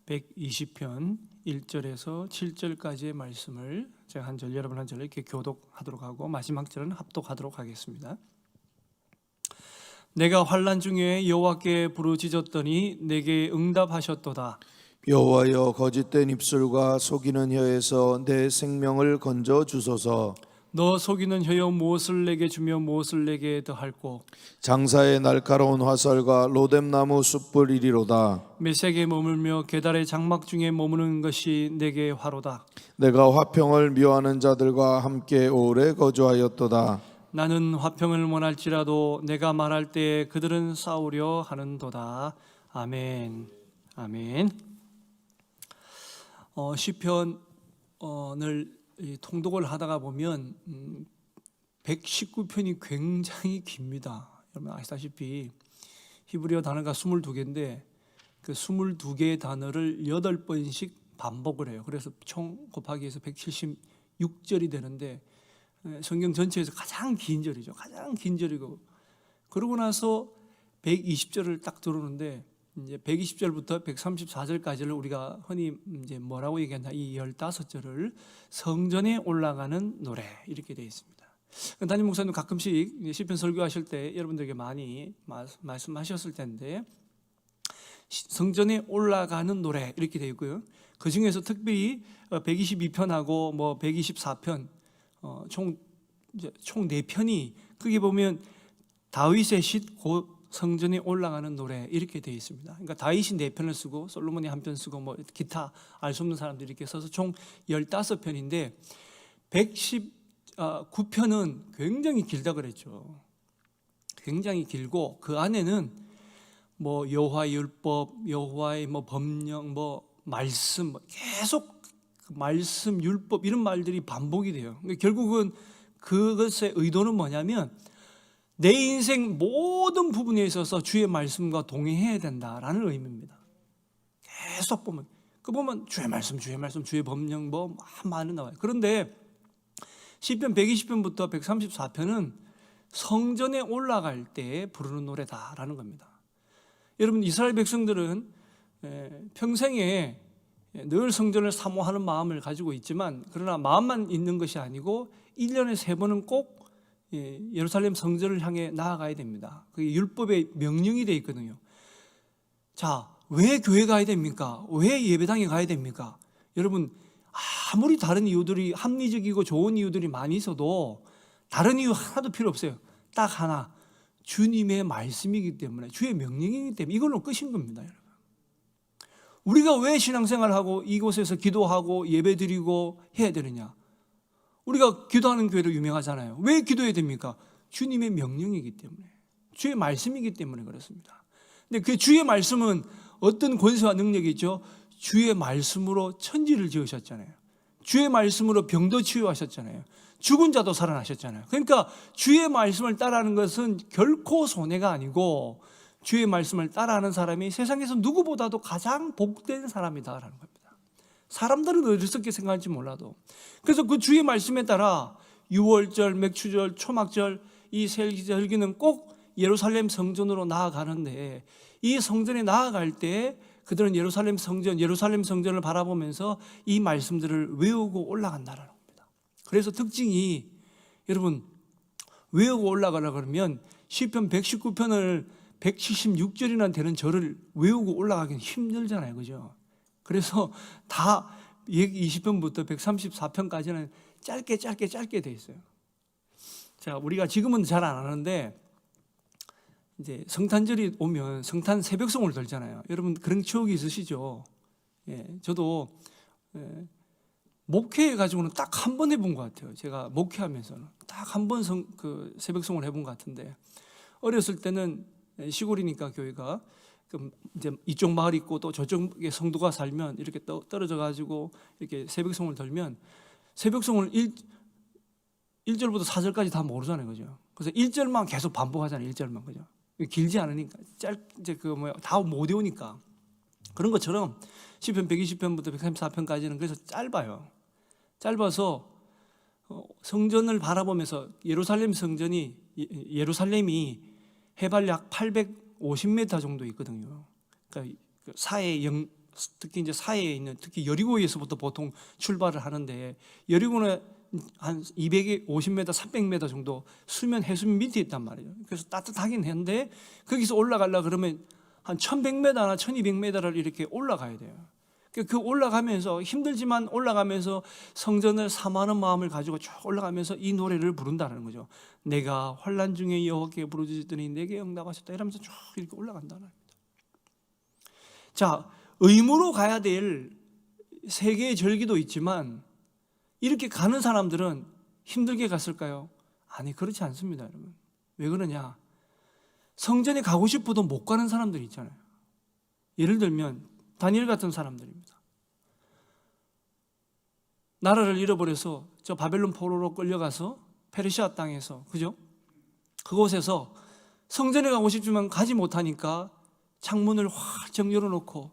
120편 1절에서 7절까지의 말씀을 제가 한 절, 여러분 한 절 이렇게 교독하도록 하고 마지막 절은 합독하도록 하겠습니다. 내가 환난 중에 여호와께 부르짖었더니 내게 응답하셨도다. 여호와여, 거짓된 입술과 속이는 혀에서 내 생명을 건져 주소서. 너 속이는 혀여 무엇을 내게 주며 무엇을 내게 더할꼬. 장사의 날카로운 화살과 로뎀나무 숯불 이리로다. 메색에 머물며 계달의 장막 중에 머무는 것이 내게 화로다. 내가 화평을 미워하는 자들과 함께 오래 거주하였도다. 나는 화평을 원할지라도 내가 말할 때에 그들은 싸우려 하는도다. 아멘. 아멘. 시편을 통독을 하다가 보면 119편이 굉장히 깁니다. 여러분 아시다시피 히브리어 단어가 22개인데 그 22개의 단어를 8번씩 반복을 해요. 그래서 총 곱하기 해서 176절이 되는데 성경 전체에서 가장 긴 절이죠. 가장 긴 절이고, 그러고 나서 120절을 딱 들어오는데 이제 120절부터 134절까지를 우리가 흔히 이제 뭐라고 얘기하냐, 이 15절을 성전에 올라가는 노래 이렇게 되어 있습니다. 담임 목사님 가끔씩 시편 설교하실 때 여러분들에게 많이 말씀하셨을 텐데 성전에 올라가는 노래 이렇게 되어 있고요. 그 중에서 특별히 122편하고 뭐 124편 총 4편이 크게 보면 다윗의 쉿 곧 성전에 올라가는 노래 이렇게 되어 있습니다. 그러니까 다윗이 4편을 쓰고 솔로몬이 1편 쓰고 뭐 기타 알 수 없는 사람들이 이렇게 써서 총 15편인데 119편은 굉장히 길다 그랬죠. 굉장히 길고 그 안에는 뭐 여호와의 율법, 여호와의 뭐 법령, 뭐 말씀, 계속 말씀, 율법 이런 말들이 반복이 돼요. 결국은 그것의 의도는 뭐냐면 내 인생 모든 부분에 있어서 주의 말씀과 동행해야 된다라는 의미입니다. 계속 보면 주의 말씀, 주의 법령 뭐 많이 나와요. 그런데 시편 120편부터 134편은 성전에 올라갈 때 부르는 노래다라는 겁니다. 여러분 이스라엘 백성들은 평생에 늘 성전을 사모하는 마음을 가지고 있지만 그러나 마음만 있는 것이 아니고 1년에 3번은 꼭 예루살렘 성전을 향해 나아가야 됩니다. 그게 율법의 명령이 되어 있거든요. 자, 왜 교회 가야 됩니까? 왜 예배당에 가야 됩니까? 여러분 아무리 다른 이유들이 합리적이고 좋은 이유들이 많이 있어도 다른 이유 하나도 필요 없어요. 딱 하나, 주님의 말씀이기 때문에, 주의 명령이기 때문에 이걸로 끝인 겁니다. 여러분, 우리가 왜 신앙생활하고 이곳에서 기도하고 예배드리고 해야 되느냐? 우리가 기도하는 교회로 유명하잖아요. 왜 기도해야 됩니까? 주님의 명령이기 때문에, 주의 말씀이기 때문에 그렇습니다. 근데 그 주의 말씀은 어떤 권세와 능력이 있죠? 주의 말씀으로 천지를 지으셨잖아요. 주의 말씀으로 병도 치유하셨잖아요. 죽은 자도 살아나셨잖아요. 그러니까 주의 말씀을 따라하는 것은 결코 손해가 아니고 주의 말씀을 따라하는 사람이 세상에서 누구보다도 가장 복된 사람이다라는 겁니다. 사람들은 어리석게 생각할지 몰라도. 그래서 그 주의 말씀에 따라 유월절, 맥추절, 초막절 이 절기는 꼭 예루살렘 성전으로 나아가는데 이 성전에 나아갈 때 그들은 예루살렘 성전을 바라보면서 이 말씀들을 외우고 올라간다는 겁니다. 그래서 특징이 여러분 외우고 올라가려고 그러면 시편 119편을 176절이나 되는 절을 외우고 올라가기는 힘들잖아요. 그죠? 그래서 다 120편부터 134편까지는 짧게 돼 있어요. 자, 우리가 지금은 잘 안 하는데 이제 성탄절이 오면 성탄 새벽송을 들잖아요. 여러분 그런 추억이 있으시죠? 저도 목회해 가지고는 딱 한 번 해본 것 같아요. 제가 목회하면서는 딱 한 번 그 새벽송을 해본 것 같은데 어렸을 때는 시골이니까 교회가 이제 이쪽 마을 있고 또 저쪽에 성도가 살면 이렇게 떨어져 가지고 이렇게 새벽송을 들면 새벽송을 1절부터 4절까지 다 모르잖아요. 그죠? 그래서 1절만 계속 반복하잖아요. 1절만. 그죠? 길지 않으니까 이제 다 못 외우니까 그런 것처럼 시편 120편부터 134편까지는 그래서 짧아서 성전을 바라보면서 예루살렘이 해발 약 850m 정도 있거든요. 그러니까 사해 특히 이제 사해에 있는 특히 여리고에서부터 보통 출발을 하는데 여리고는 한 250m, 300m 정도 수면 해수면 밑에 있단 말이에요. 그래서 따뜻하긴 한데 거기서 올라가려 그러면 한 1100m나 1200m를 이렇게 올라가야 돼요. 그 올라가면서 힘들지만 올라가면서 성전을 사모하는 마음을 가지고 쭉 올라가면서 이 노래를 부른다는 거죠. 내가 환난 중에 여호와께 부르짖더니 내게 응답하셨다 이러면서 쭉 이렇게 올라간다는 겁니다. 자, 의무로 가야 될 세계의 절기도 있지만 이렇게 가는 사람들은 힘들게 갔을까요? 아니, 그렇지 않습니다, 여러분. 왜 그러냐? 성전에 가고 싶어도 못 가는 사람들이 있잖아요. 예를 들면 다니엘 같은 사람들입니다. 나라를 잃어버려서 저 바벨론 포로로 끌려가서 페르시아 땅에서, 그죠? 그곳에서 성전에 가고 싶지만 가지 못하니까 창문을 활짝 열어놓고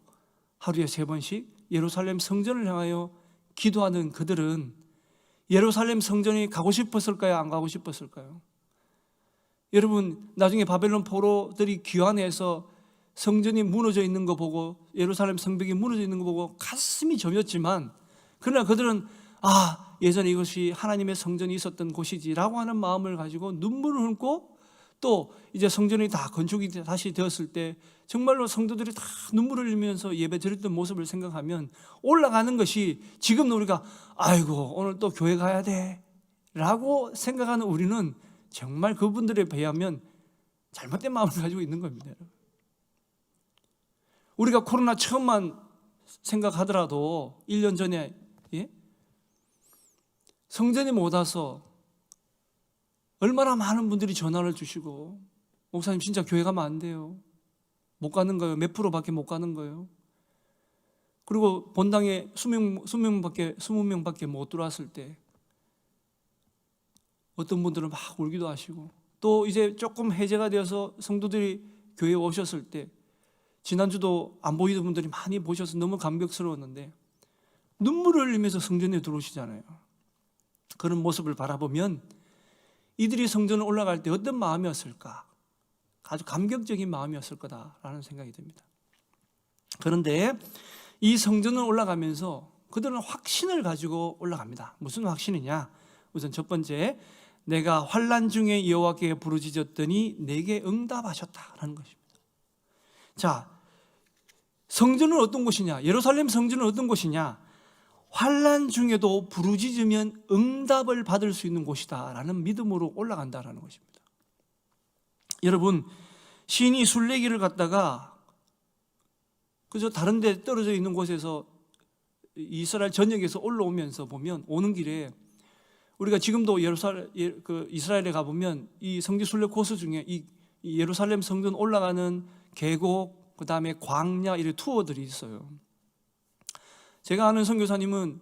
하루에 3번씩 예루살렘 성전을 향하여 기도하는 그들은 예루살렘 성전에 가고 싶었을까요? 안 가고 싶었을까요? 여러분, 나중에 바벨론 포로들이 귀환해서 성전이 무너져 있는 거 보고 예루살렘 성벽이 무너져 있는 거 보고 가슴이 저렸지만 그러나 그들은 예전에 이것이 하나님의 성전이 있었던 곳이지라고 하는 마음을 가지고 눈물을 흘고 또 이제 성전이 다 건축이 다시 되었을 때 정말로 성도들이 다 눈물을 흘리면서 예배 드렸던 모습을 생각하면 올라가는 것이 지금 우리가 아이고 오늘 또 교회 가야 돼 라고 생각하는 우리는 정말 그분들에 비하면 잘못된 마음을 가지고 있는 겁니다. 우리가 코로나 처음만 생각하더라도 1년 전에 성전에 못 와서 얼마나 많은 분들이 전화를 주시고 목사님 진짜 교회 가면 안 돼요. 못 가는 거예요. 몇 프로밖에 못 가는 거예요. 그리고 본당에 20명밖에 못 들어왔을 때 어떤 분들은 막 울기도 하시고 또 이제 조금 해제가 되어서 성도들이 교회에 오셨을 때 지난주도 안 보이던 분들이 많이 보셔서 너무 감격스러웠는데 눈물을 흘리면서 성전에 들어오시잖아요. 그런 모습을 바라보면 이들이 성전을 올라갈 때 어떤 마음이었을까? 아주 감격적인 마음이었을 거다라는 생각이 듭니다. 그런데 이 성전을 올라가면서 그들은 확신을 가지고 올라갑니다. 무슨 확신이냐? 우선 첫 번째, 내가 환난 중에 여호와께 부르짖었더니 내게 응답하셨다라는 것입니다. 자, 성전은 어떤 곳이냐? 예루살렘 성전은 어떤 곳이냐? 환난 중에도 부르짖으면 응답을 받을 수 있는 곳이다라는 믿음으로 올라간다라는 것입니다. 여러분, 시인이 순례길을 갔다가 그저 다른 데 떨어져 있는 곳에서 이스라엘 전역에서 올라오면서 보면 오는 길에 우리가 지금도 이스라엘에 가보면 이 성지 순례 코스 중에 이 예루살렘 성전 올라가는 계곡, 그 다음에 광야 이런 투어들이 있어요. 제가 아는 선교사님은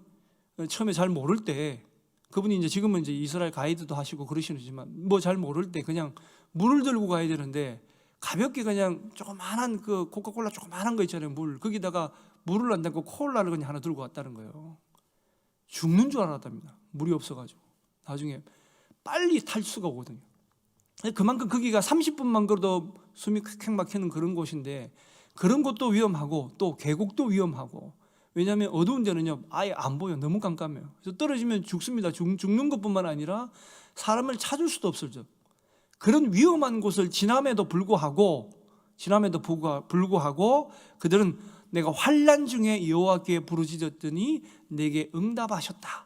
처음에 잘 모를 때 그분이 이제 지금은 이제 이스라엘 가이드도 하시고 그러시지만 뭐 잘 모를 때 그냥 물을 들고 가야 되는데 가볍게 그냥 조그만한 그 코카콜라 조그만한 거 있잖아요. 물 거기다가 물을 안 담고 콜라를 그냥 하나 들고 왔다는 거예요. 죽는 줄 알았답니다. 물이 없어가지고 나중에 빨리 탈수가 오거든요. 그만큼 거기가 30분만 걸어도 숨이 콱콱 막히는 그런 곳인데 그런 곳도 위험하고 또 계곡도 위험하고 왜냐하면 어두운 데는요 아예 안 보여. 너무 깜깜해요. 그래서 떨어지면 죽습니다. 죽는 것뿐만 아니라 사람을 찾을 수도 없어져. 그런 위험한 곳을 지남에도 불구하고 그들은 내가 환난 중에 여호와께 부르짖었더니 내게 응답하셨다.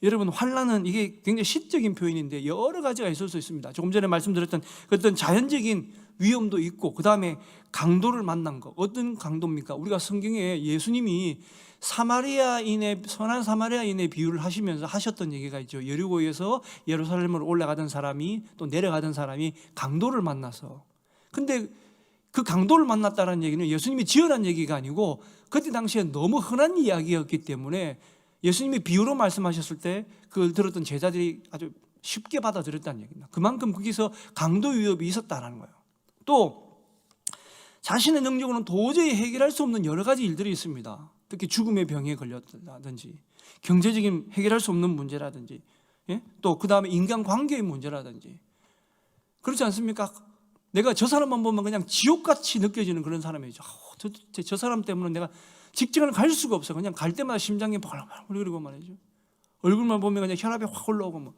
여러분, 환난은 이게 굉장히 시적인 표현인데 여러 가지가 있을 수 있습니다. 조금 전에 말씀드렸던 어떤 자연적인 위험도 있고 그 다음에 강도를 만난 거. 어떤 강도입니까? 우리가 성경에 예수님이 선한 사마리아인의 비유를 하시면서 하셨던 얘기가 있죠. 여리고에서 예루살렘으로 올라가던 사람이 또 내려가던 사람이 강도를 만나서, 근데 그 강도를 만났다는 얘기는 예수님이 지어낸 얘기가 아니고 그때 당시에 너무 흔한 이야기였기 때문에 예수님이 비유로 말씀하셨을 때 그걸 들었던 제자들이 아주 쉽게 받아들였다는 얘기입니다. 그만큼 거기서 강도 위협이 있었다는 거예요. 또 자신의 능력으로는 도저히 해결할 수 없는 여러 가지 일들이 있습니다. 특히 죽음의 병에 걸렸다든지 경제적인 해결할 수 없는 문제라든지 또 그 다음에 인간관계의 문제라든지 그렇지 않습니까? 내가 저 사람만 보면 그냥 지옥같이 느껴지는 그런 사람이죠. 저 사람 때문에 내가 직장을 갈 수가 없어. 그냥 갈 때마다 심장이 벌렁벌렁거리고 말이죠. 얼굴만 보면 그냥 혈압이 확 올라오고 뭐.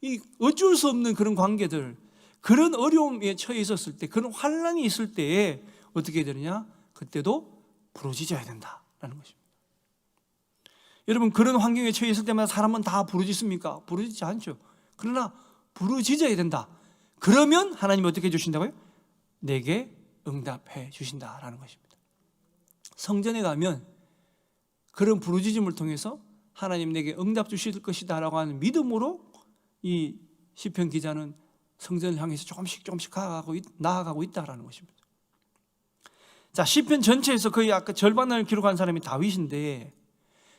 이 어쩔 수 없는 그런 관계들, 그런 어려움에 처해 있었을 때, 그런 환난이 있을 때에 어떻게 해야 되느냐? 그때도 부르짖어야 된다라는 것입니다. 여러분, 그런 환경에 처해 있을 때마다 사람은 다 부르짖습니까? 부르짖지 않죠. 그러나 부르짖어야 된다. 그러면 하나님이 어떻게 해주신다고요? 내게 응답해 주신다라는 것입니다. 성전에 가면 그런 부르짖음을 통해서 하나님 내게 응답 주실 것이다 라고 하는 믿음으로 이 시편 기자는 성전을 향해서 조금씩 나아가고 있다라는 것입니다. 자, 시편 전체에서 거의 아까 절반을 기록한 사람이 다윗인데,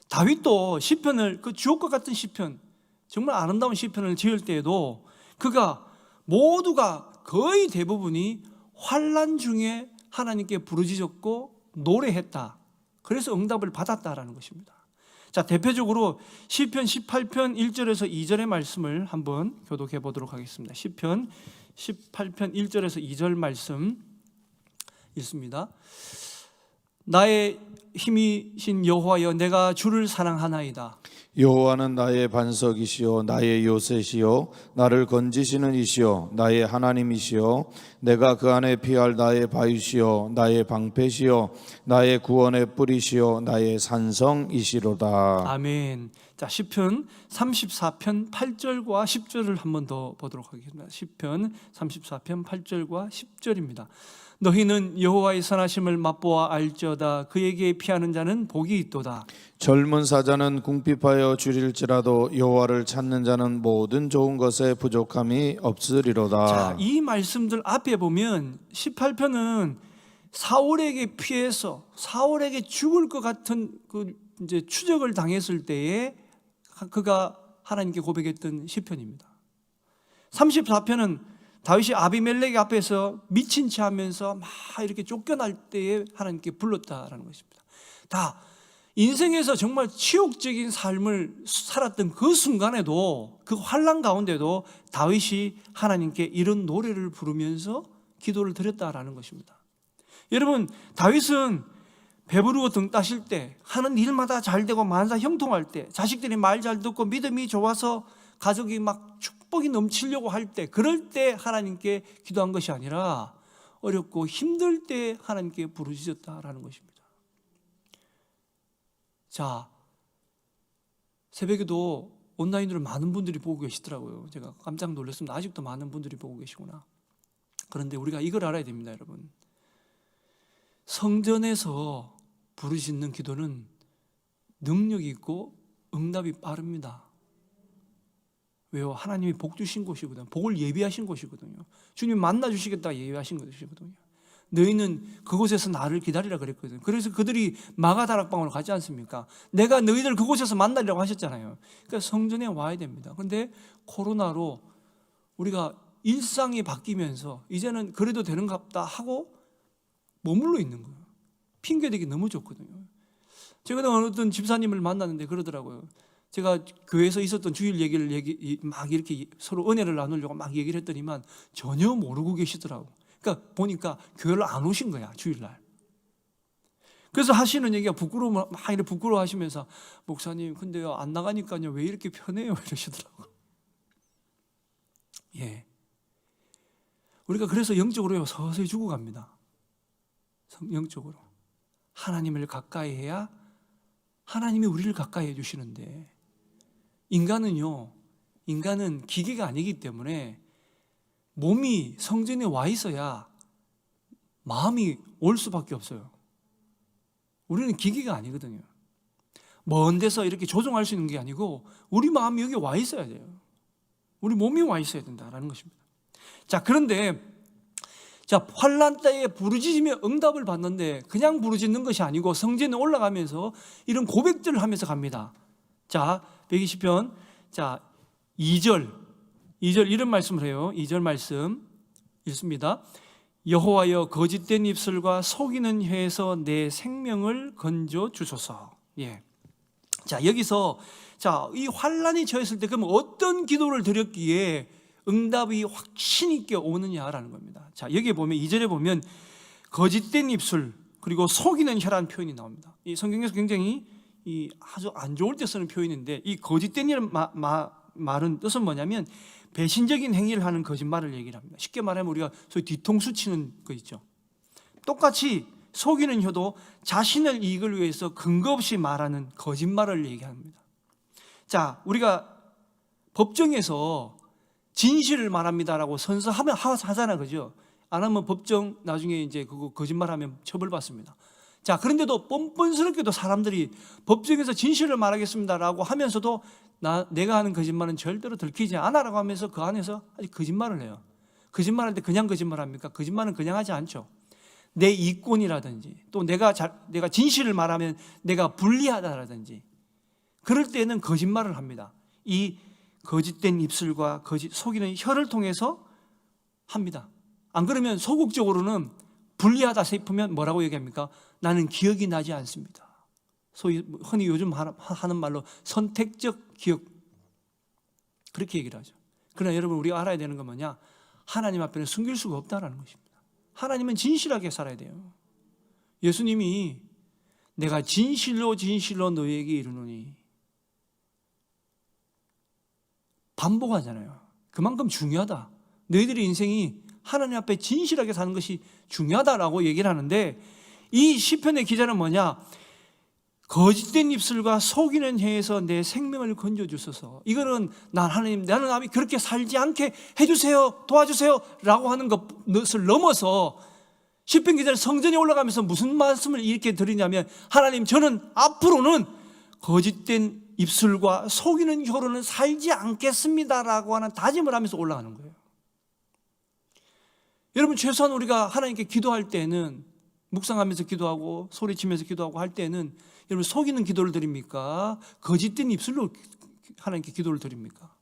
다윗도 시편을, 그 주옥과 같은 시편, 정말 아름다운 시편을 지을 때에도 그가 모두가 거의 대부분이 환난 중에 하나님께 부르짖었고 노래했다. 그래서 응답을 받았다라는 것입니다. 자, 대표적으로 시편 18편 1절에서 2절의 말씀을 한번 교독해 보도록 하겠습니다. 시편 18편 1절에서 2절 말씀 읽습니다. 나의 힘이신 여호와여, 내가 주를 사랑하나이다. 여호와는 나의 반석이시요 나의 요새시요 나를 건지시는 이시요 나의 하나님이시요 내가 그 안에 피할 나의 바위시요 나의 방패시요 나의 구원의 뿌리시요 나의 산성이시로다. 아멘. 자, 시편 34편 8절과 10절을 한 번 더 보도록 하겠습니다. 시편 34편 8절과 10절입니다. 너희는 여호와의 선하심을 맛보아 알지어다. 그에게 피하는 자는 복이 있도다. 젊은 사자는 궁핍하여 줄일지라도 여호와를 찾는 자는 모든 좋은 것에 부족함이 없으리로다. 자, 이 말씀들 앞에 보면 18편은 사울에게 피해서 사울에게 죽을 것 같은 그 이제 추적을 당했을 때에 그가 하나님께 고백했던 시편입니다. 34편은 다윗이 아비멜렉 앞에서 미친 채 하면서 막 이렇게 쫓겨날 때에 하나님께 불렀다라는 것입니다. 다 인생에서 정말 치욕적인 삶을 살았던 그 순간에도, 그 환난 가운데도 다윗이 하나님께 이런 노래를 부르면서 기도를 드렸다라는 것입니다. 여러분, 다윗은 배부르고 등 따실 때, 하는 일마다 잘 되고 만사 형통할 때, 자식들이 말 잘 듣고 믿음이 좋아서 가족이 막 축복이 넘치려고 할 때, 그럴 때 하나님께 기도한 것이 아니라 어렵고 힘들 때 하나님께 부르짖었다라는 것입니다. 자, 새벽에도 온라인으로 많은 분들이 보고 계시더라고요. 제가 깜짝 놀랐습니다. 아직도 많은 분들이 보고 계시구나. 그런데 우리가 이걸 알아야 됩니다, 여러분. 성전에서 부르짖는 기도는 능력이 있고 응답이 빠릅니다. 왜요? 하나님이 복 주신 곳이거든요. 복을 예비하신 곳이거든요. 주님 만나 주시겠다 예비하신 곳이거든요. 너희는 그곳에서 나를 기다리라 그랬거든요. 그래서 그들이 마가다락방으로 가지 않습니까? 내가 너희들 그곳에서 만나려고 하셨잖아요. 그러니까 성전에 와야 됩니다. 그런데 코로나로 우리가 일상이 바뀌면서 이제는 그래도 되는갑다 하고 머물러 있는 거예요. 핑계대기 너무 좋거든요. 제가 어떤 집사님을 만났는데 그러더라고요. 제가 교회에서 있었던 주일 얘기를 막 이렇게 서로 은혜를 나누려고 막 얘기를 했더니만 전혀 모르고 계시더라고. 그러니까 보니까 교회를 안 오신 거야, 주일날. 그래서 하시는 얘기가 부끄러워, 막 이렇게 부끄러워하시면서 목사님, 근데요 안 나가니까요 왜 이렇게 편해요 이러시더라고. 예, 우리가 그래서 영적으로 서서히 죽어갑니다. 영적으로 하나님을 가까이 해야 하나님이 우리를 가까이 해주시는데, 인간은 기계가 아니기 때문에 몸이 성전에 와 있어야 마음이 올 수밖에 없어요. 우리는 기계가 아니거든요. 먼 데서 이렇게 조종할 수 있는 게 아니고 우리 마음이 여기 와 있어야 돼요. 우리 몸이 와 있어야 된다라는 것입니다. 자, 그런데 환난 때에 부르짖으며 응답을 받는데 그냥 부르짖는 것이 아니고 성전에 올라가면서 이런 고백들을 하면서 갑니다. 자, 120편 2절 이런 말씀을 해요. 2절 말씀 읽습니다. 여호와여, 거짓된 입술과 속이는 혀에서 내 생명을 건져 주소서. 예. 자, 여기서 이 환난이 처했을 때 그럼 어떤 기도를 드렸기에 응답이 확신 있게 오느냐라는 겁니다. 자, 여기에 보면 2절에 보면 거짓된 입술 그리고 속이는 혀라는 표현이 나옵니다. 이 성경에서 굉장히 아주 안 좋을 때 쓰는 표현인데, 이 거짓된이라는 말은 뜻은 뭐냐면 배신적인 행위를 하는 거짓말을 얘기를 합니다. 쉽게 말하면 우리가 소위 뒤통수 치는 거 있죠. 똑같이 속이는 혀도 자신의 이익을 위해서 근거 없이 말하는 거짓말을 얘기합니다. 자, 우리가 법정에서 진실을 말합니다라고 선서하면 하잖아, 그죠? 안 하면 법정 나중에 이제 그거 거짓말하면 처벌받습니다. 자, 그런데도 뻔뻔스럽게도 사람들이 법정에서 진실을 말하겠습니다라고 하면서도 내가 하는 거짓말은 절대로 들키지 않아라고 하면서 그 안에서 아직 거짓말을 해요. 거짓말할 때 그냥 거짓말합니까? 거짓말은 그냥 하지 않죠. 내 이권이라든지 또 내가 진실을 말하면 내가 불리하다라든지 그럴 때는 거짓말을 합니다. 이 거짓된 입술과 속이는 혀를 통해서 합니다. 안 그러면 소극적으로는 불리하다 싶으면 뭐라고 얘기합니까? 나는 기억이 나지 않습니다. 소위 흔히 요즘 하는 말로 선택적 기억, 그렇게 얘기를 하죠. 그러나 여러분, 우리가 알아야 되는 건 뭐냐? 하나님 앞에는 숨길 수가 없다는 것입니다. 하나님은 진실하게 살아야 돼요. 예수님이 내가 진실로 진실로 너희에게 이르노니 반복하잖아요. 그만큼 중요하다. 너희들의 인생이 하나님 앞에 진실하게 사는 것이 중요하다라고 얘기를 하는데, 이 시편의 기자는 뭐냐? 거짓된 입술과 속이는 혀에서 내 생명을 건져주소서. 이거는 하나님, 나는 그렇게 살지 않게 해주세요, 도와주세요 라고 하는 것을 넘어서 시편 기자는 성전에 올라가면서 무슨 말씀을 이렇게 드리냐면, 하나님, 저는 앞으로는 거짓된 입술과 속이는 혀로는 살지 않겠습니다라고 하는 다짐을 하면서 올라가는 거예요. 여러분, 최소한 우리가 하나님께 기도할 때는, 묵상하면서 기도하고 소리치면서 기도하고 할 때는 여러분, 속이는 기도를 드립니까? 거짓된 입술로 하나님께 기도를 드립니까?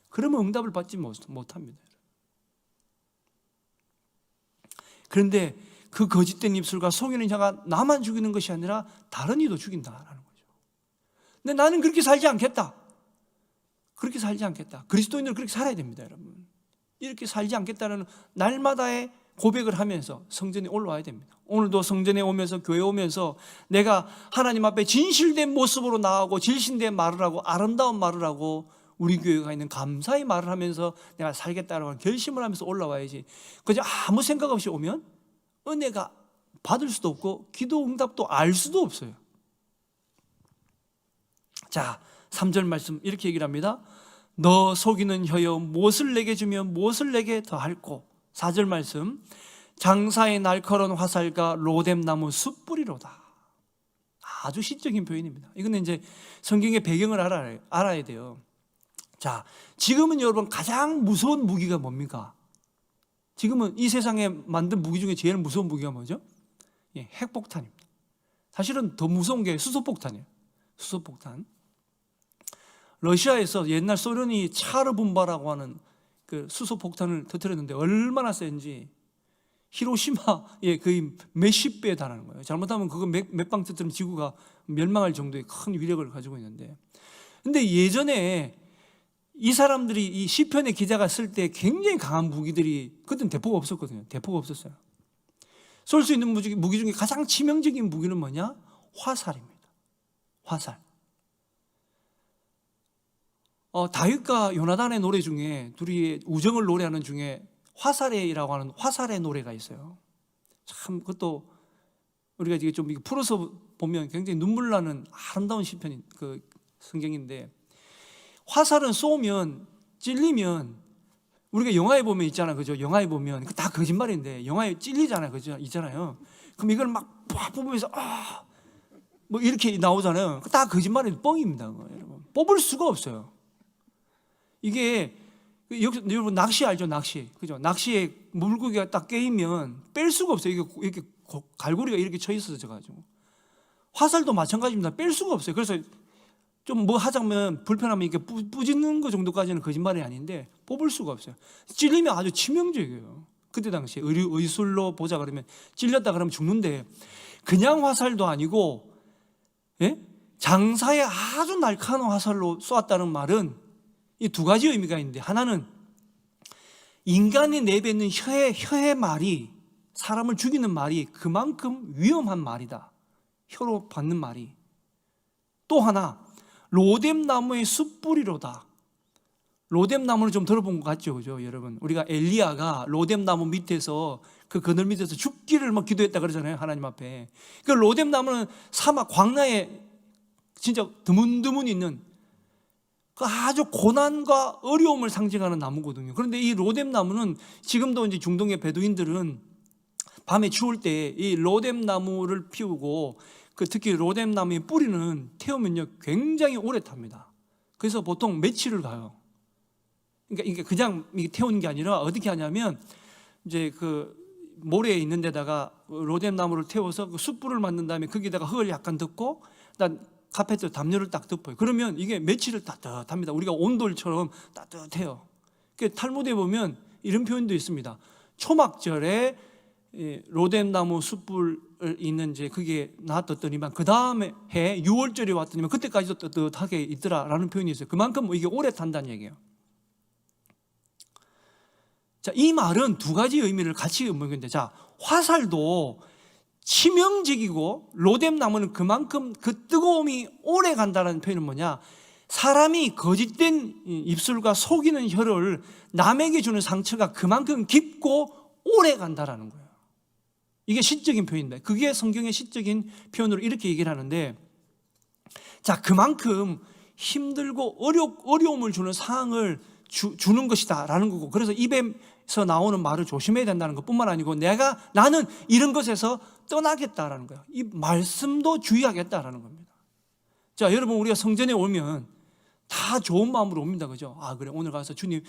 그러면 응답을 받지 못합니다. 그런데 그 거짓된 입술과 속이는 혀가 나만 죽이는 것이 아니라 다른 이도 죽인다라는 거죠. 근데 나는 그렇게 살지 않겠다. 그렇게 살지 않겠다. 그리스도인들은 그렇게 살아야 됩니다, 여러분. 이렇게 살지 않겠다는 날마다의 고백을 하면서 성전에 올라와야 됩니다. 오늘도 성전에 오면서, 교회에 오면서 내가 하나님 앞에 진실된 모습으로 나아가고 진실된 말을 하고 아름다운 말을 하고 우리 교회가 있는 감사의 말을 하면서 내가 살겠다라고 하는 결심을 하면서 올라와야지, 그저 아무 생각 없이 오면 은혜가 받을 수도 없고 기도 응답도 알 수도 없어요. 자, 3절 말씀 이렇게 얘기를 합니다. 너 속이는 혀여, 무엇을 내게 주면 무엇을 내게 더할꼬. 4절 말씀, 장사의 날카로운 화살과 로뎀나무 숯불이로다. 아주 시적인 표현입니다. 이거는 이제 성경의 배경을 알아야 돼요. 자, 지금은 여러분 가장 무서운 무기가 뭡니까? 지금은 이 세상에 만든 무기 중에 제일 무서운 무기가 뭐죠? 핵폭탄입니다. 사실은 더 무서운 게 수소폭탄이에요. 수소폭탄. 러시아에서 옛날 소련이 차르분바라고 하는 그 수소폭탄을 터뜨렸는데 얼마나 센지 히로시마의 거의 몇십 배에 달하는 거예요. 잘못하면 그거 몇 방 터뜨리면 지구가 멸망할 정도의 큰 위력을 가지고 있는데, 근데 예전에 이 사람들이 이 시편의 기자가 쓸 때 굉장히 강한 무기들이, 그때는 대포가 없었거든요. 대포가 없었어요. 쏠 수 있는 무기 중에 가장 치명적인 무기는 뭐냐? 화살입니다. 화살. 다윗과 요나단의 노래 중에, 둘이 우정을 노래하는 중에 화살이라고 하는 화살의 노래가 있어요. 참 그것도 우리가 이게 좀 풀어서 보면 굉장히 눈물 나는 아름다운 시편인 그 성경인데, 화살은 쏘면 찔리면, 우리가 영화에 보면 있잖아, 그죠? 영화에 보면 다 거짓말인데 영화에 찔리잖아요, 그죠? 있잖아요. 그럼 이걸 막 뽑으면서 뭐 이렇게 나오잖아요. 다 거짓말이 뻥입니다, 여러분. 뽑을 수가 없어요. 이게 여러분 낚시 알죠? 낚시, 그죠? 낚시에 물고기가 딱 깨이면 뺄 수가 없어요. 이렇게 갈고리가 이렇게 쳐 있어서 가지고. 화살도 마찬가지입니다. 뺄 수가 없어요. 그래서 좀 뭐 하자면 불편하면 이렇게 뿌짖는 거 정도까지는 거짓말이 아닌데 뽑을 수가 없어요. 찔리면 아주 치명적이에요. 그때 당시에 의술로 보자 그러면 찔렸다 그러면 죽는데, 그냥 화살도 아니고 장사에 아주 날카로운 화살로 쏘았다는 말은 이 두 가지 의미가 있는데, 하나는 인간이 내뱉는 혀의 말이, 사람을 죽이는 말이 그만큼 위험한 말이다. 혀로 받는 말이. 또 하나, 로뎀나무의 숯불이로다. 로뎀나무를 좀 들어본 것 같죠, 그죠, 여러분? 우리가 엘리야가 로뎀나무 밑에서 그 그늘 밑에서 죽기를 막 기도했다 그러잖아요, 하나님 앞에. 그 로뎀나무는 사막 광야에 진짜 드문드문 있는 그 아주 고난과 어려움을 상징하는 나무거든요. 그런데 이 로뎀나무는 지금도 이제 중동의 베두인들은 밤에 추울 때 이 로뎀나무를 피우고 그 특히 로뎀나무의 뿌리는 태우면요 굉장히 오래 탑니다. 그래서 보통 며칠을 가요. 그러니까 이게 그냥 태우는 게 아니라 어떻게 하냐면 이제 그 모래에 있는 데다가 로뎀나무를 태워서 그 숯불을 만든 다음에 거기다가 흙을 약간 덮고 그다음 카페트 담요를 딱 덮어요. 그러면 이게 며칠을 따뜻합니다. 우리가 온돌처럼 따뜻해요. 탈무드에 보면 이런 표현도 있습니다. 초막절에 로뎀나무 숯불 있는 이제 그게 놔뒀더니만 그 다음에 해 6월절에 왔더니만 그때까지도 따뜻하게 있더라라는 표현이 있어요. 그만큼 이게 오래 탄다는 얘기예요. 자, 이 말은 두 가지 의미를 같이 의미하는데, 자, 화살도 치명적이고 로뎀나무는 그만큼 그 뜨거움이 오래 간다는 표현은 뭐냐? 사람이 거짓된 입술과 속이는 혀를 남에게 주는 상처가 그만큼 깊고 오래 간다라는 거예요. 이게 시적인 표현입니다. 그게 성경의 시적인 표현으로 이렇게 얘기를 하는데, 자, 그만큼 힘들고 어려움을 주는 상황을 주는 것이다 라는 거고, 그래서 입에서 나오는 말을 조심해야 된다는 것뿐만 아니고 나는 이런 것에서 떠나겠다라는 거예요. 이 말씀도 주의하겠다라는 겁니다. 자, 여러분, 우리가 성전에 오면 다 좋은 마음으로 옵니다. 그죠? 아, 그래, 오늘 가서 주님,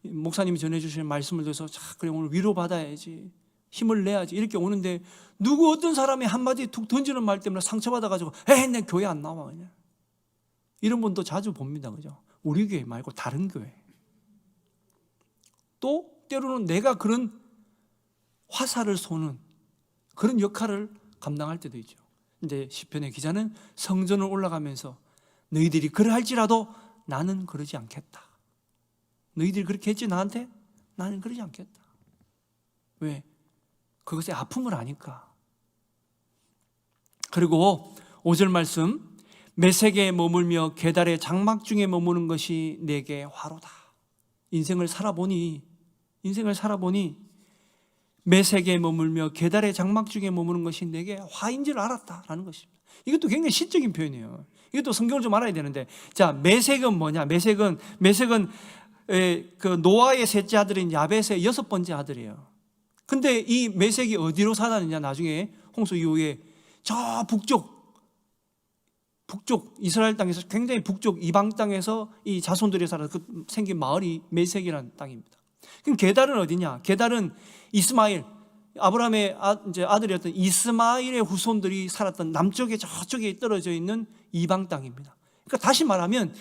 목사님이 전해주신 말씀을 들어서 자, 그래, 오늘 위로받아야지, 힘을 내야지, 이렇게 오는데 누구 어떤 사람이 한마디 툭 던지는 말 때문에 상처받아가지고 에이, 내 교회 안 나와, 그냥 이런 분도 자주 봅니다. 그죠? 우리 교회 말고 다른 교회. 또 때로는 내가 그런 화살을 쏘는 그런 역할을 감당할 때도 있죠. 근데 시편의 기자는 성전을 올라가면서 너희들이 그러할지라도 나는 그러지 않겠다. 너희들이 그렇게 했지 나한테? 나는 그러지 않겠다. 왜? 그것의 아픔을 아니까. 그리고 5절 말씀, 메색에 머물며 계달의 장막 중에 머무는 것이 내게 화로다. 인생을 살아보니 메색에 머물며 계달의 장막 중에 머무는 것이 내게 화인 줄 알았다라는 것입니다. 이것도 굉장히 시적인 표현이에요. 이것도 성경을 좀 알아야 되는데, 자, 메색은 뭐냐? 메색은 그 노아의 셋째 아들인 야벳의 6번째 아들이에요. 근데 이 메색이 어디로 살았느냐? 나중에 홍수 이후에 저 북쪽 이스라엘 땅에서 굉장히 북쪽 이방 땅에서 이 자손들이 살아서 생긴 마을이 메색이라는 땅입니다. 그럼 게달은 어디냐? 게달은 이스마엘, 아브라함의 이제 아들이었던 이스마엘의 후손들이 살았던 남쪽에 저쪽에 떨어져 있는 이방 땅입니다. 그러니까 다시 말하면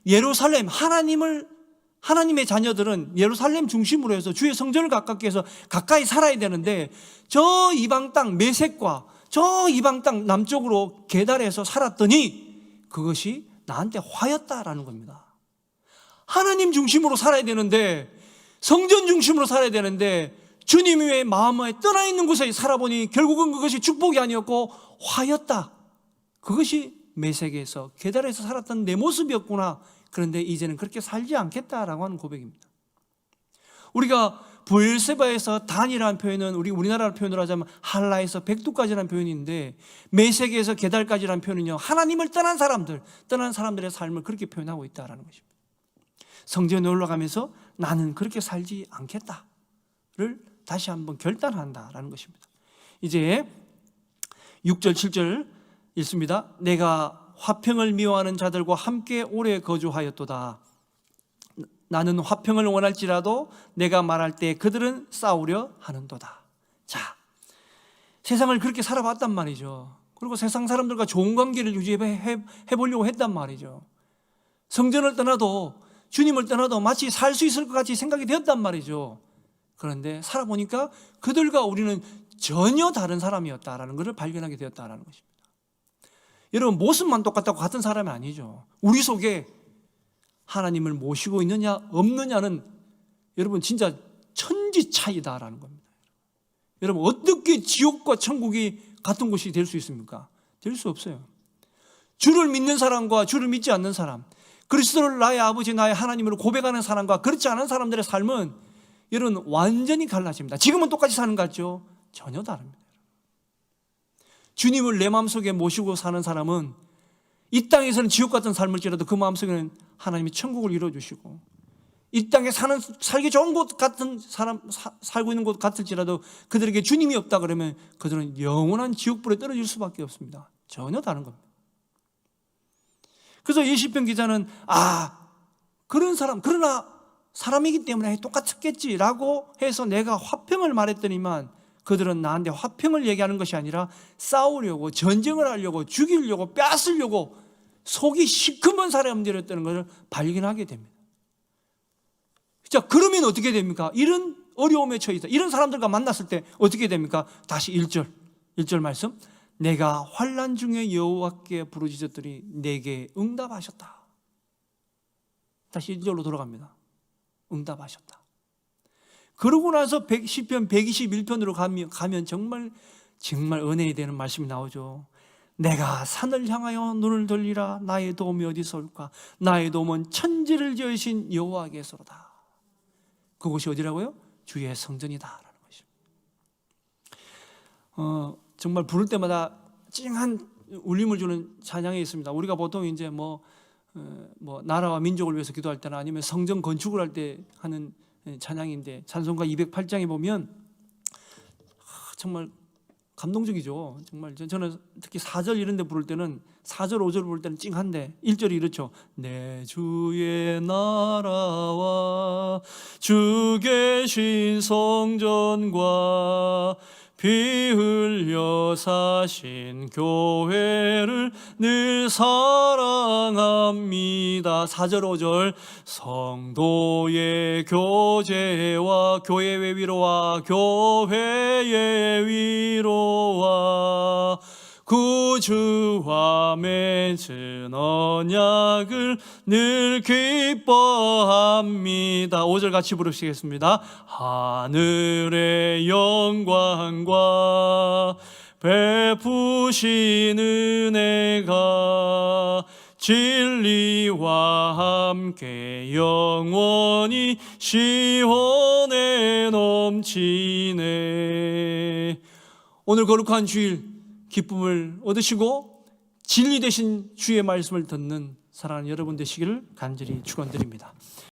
예루살렘, 하나님의 자녀들은 예루살렘 중심으로 해서 주의 성전을 가깝게 해서 가까이 살아야 되는데, 저 이방 땅 메색과 저 이방 땅 남쪽으로 게달해서 살았더니 그것이 나한테 화였다라는 겁니다. 하나님 중심으로 살아야 되는데, 성전 중심으로 살아야 되는데 주님의 마음에 떠나 있는 곳에 살아보니 결국은 그것이 축복이 아니었고 화였다. 그것이 메색에서 게달에서 살았던 내 모습이었구나. 그런데 이제는 그렇게 살지 않겠다라고 하는 고백입니다. 우리가 브엘세바에서 단이라는 표현은 우리나라 표현으로 하자면 할라에서 백두까지라는 표현인데, 메색에서 게달까지라는 표현은요, 하나님을 떠난 사람들의 삶을 그렇게 표현하고 있다라는 것입니다. 성전에 올라가면서 나는 그렇게 살지 않겠다를 다시 한번 결단한다라는 것입니다. 이제 6절 7절 읽습니다. 내가 화평을 미워하는 자들과 함께 오래 거주하였도다. 나는 화평을 원할지라도 내가 말할 때 그들은 싸우려 하는도다. 자, 세상을 그렇게 살아봤단 말이죠. 그리고 세상 사람들과 좋은 관계를 유지해 보려고 했단 말이죠. 성전을 떠나도, 주님을 떠나도 마치 살 수 있을 것 같이 생각이 되었단 말이죠. 그런데 살아보니까 그들과 우리는 전혀 다른 사람이었다라는 것을 발견하게 되었다라는 것입니다. 여러분, 모습만 똑같다고 같은 사람이 아니죠. 우리 속에 하나님을 모시고 있느냐 없느냐는 여러분 진짜 천지 차이다라는 겁니다. 여러분, 어떻게 지옥과 천국이 같은 곳이 될 수 있습니까? 될 수 없어요. 주를 믿는 사람과 주를 믿지 않는 사람, 그리스도를 나의 아버지, 나의 하나님으로 고백하는 사람과 그렇지 않은 사람들의 삶은 여러분 완전히 갈라집니다. 지금은 똑같이 사는 것 같죠? 전혀 다릅니다. 주님을 내 마음속에 모시고 사는 사람은 이 땅에서는 지옥 같은 삶을지라도 그 마음속에는 하나님이 천국을 이루어주시고, 이 땅에 살기 좋은 곳 같은 사람, 살고 있는 곳 같을지라도 그들에게 주님이 없다 그러면 그들은 영원한 지옥불에 떨어질 수밖에 없습니다. 전혀 다른 겁니다. 그래서 이 시편 기자는 그런 사람, 그러나 사람이기 때문에 똑같았겠지라고 해서 내가 화평을 말했더니만 그들은 나한테 화평을 얘기하는 것이 아니라 싸우려고, 전쟁을 하려고, 죽이려고, 뺏으려고 속이 시커먼 사람들이었다는 것을 발견하게 됩니다. 자, 그러면 어떻게 됩니까? 이런 어려움에 처해있다, 이런 사람들과 만났을 때 어떻게 됩니까? 다시 1절 말씀, 내가 환난 중에 여호와께 부르짖었더니 내게 응답하셨다. 다시 1절로 돌아갑니다. 응답하셨다. 그러고 나서 시편 121편으로 가면 정말 은혜에 되는 말씀이 나오죠. 내가 산을 향하여 눈을 돌리라. 나의 도움이 어디서 올까? 나의 도움은 천지를 지으신 여호와께서로다. 그곳이 어디라고요? 주의 성전이다라는 것입니다. 정말 부를 때마다 찡한 울림을 주는 찬양이 있습니다. 우리가 보통 이제 나라와 민족을 위해서 기도할 때나 아니면 성전 건축을 할 때 하는 찬양인데, 찬송가 208장에 보면 정말 감동적이죠. 정말 저는 특히 4절 이런 데 부를 때는, 4절 5절 부를 때는 찡한데 1절이 이렇죠. 내 주의 나라와 주 계신 성전과 피 흘려 사신 교회를 늘 사랑합니다. 4절 5절 성도의 교제와 교회의 위로와 교회의 위로와 구주와 맺은 언약을 늘 기뻐합니다. 5절 같이 부르시겠습니다. 하늘의 영광과 베푸신 은혜가 진리와 함께 영원히 시온에 넘치네. 오늘 거룩한 주일 기쁨을 얻으시고 진리 되신 주의 말씀을 듣는 사랑하는 여러분 되시기를 간절히 축원드립니다.